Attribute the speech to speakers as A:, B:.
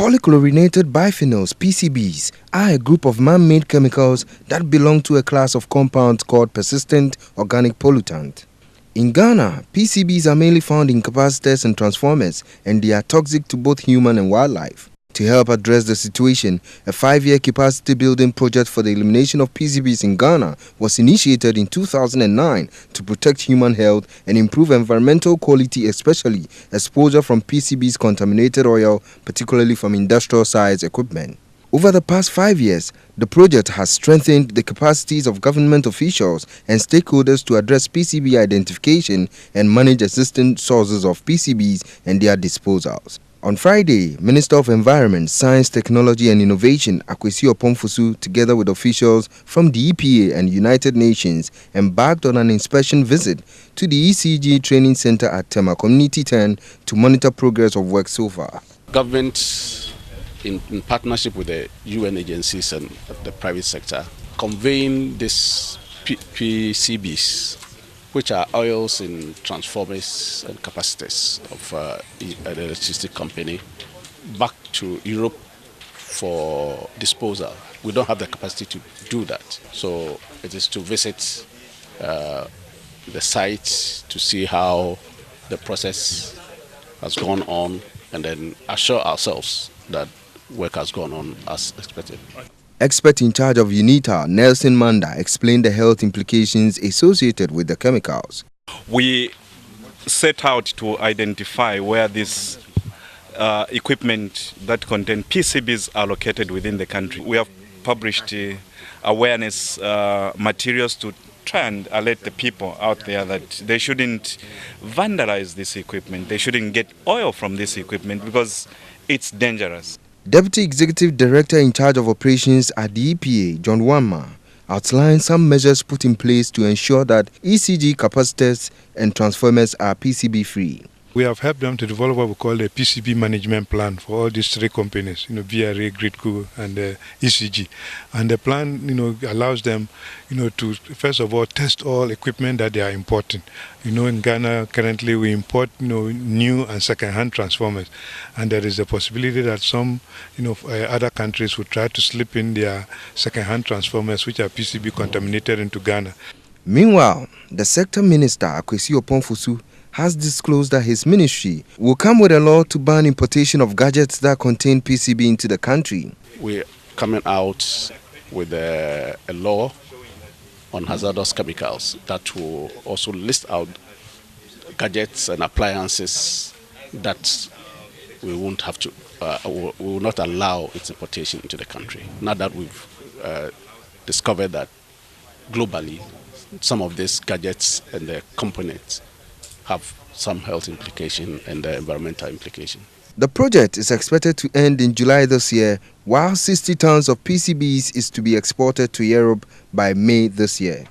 A: Polychlorinated biphenyls (PCBs) are a group of man-made chemicals that belong to a class of compounds called persistent organic pollutant. In Ghana, PCBs are mainly found in capacitors and transformers, and they are toxic to both human and wildlife. To help address the situation, a 5-year capacity building project for the elimination of PCBs in Ghana was initiated in 2009 to protect human health and improve environmental quality, especially exposure from PCBs contaminated oil, particularly from industrial size equipment. Over the past 5 years, the project has strengthened the capacities of government officials and stakeholders to address PCB identification and manage existing sources of PCBs and their disposals. On Friday, Minister of Environment, Science, Technology and Innovation, Opong-Fosu, together with officials from the EPA and United Nations, embarked on an inspection visit to the ECG Training Center at Tema Community 10 to monitor progress of work so far.
B: Government, in partnership with the UN agencies and the private sector, conveying these PCBs, which are oils in transformers and capacitors of an electricity company, back to Europe for disposal. We don't have the capacity to do that. So it is to visit the site to see how the process has gone on and then assure ourselves that work has gone on as expected.
A: Expert in charge of UNITA, Nelson Manda, explained the health implications associated with the chemicals.
C: We set out to identify where this equipment that contain PCBs are located within the country. We have published awareness materials to try and alert the people out there that they shouldn't vandalize this equipment. They shouldn't get oil from this equipment because it's dangerous.
A: Deputy Executive Director in charge of operations at the EPA, John Wanma, outlined some measures put in place to ensure that ECG capacitors and transformers are PCB-free.
D: We have helped them to develop what we call a PCB management plan for all these three companies, VRA, Gridco, and ECG. And the plan, allows them, to first of all test all equipment that they are importing. In Ghana currently we import, new and second-hand transformers, and there is a possibility that some, other countries will try to slip in their second-hand transformers, which are PCB contaminated, into Ghana.
A: Meanwhile, the sector minister, Opong-Fosu, has disclosed that his ministry will come with a law to ban importation of gadgets that contain PCB into the country.
B: We're coming out with a law on hazardous chemicals that will also list out gadgets and appliances that we won't have to, we will not allow its importation into the country. Now that we've discovered that globally some of these gadgets and the components have some health implication and environmental implication.
A: The project is expected to end in July this year, while 60 tons of PCBs is to be exported to Europe by May this year.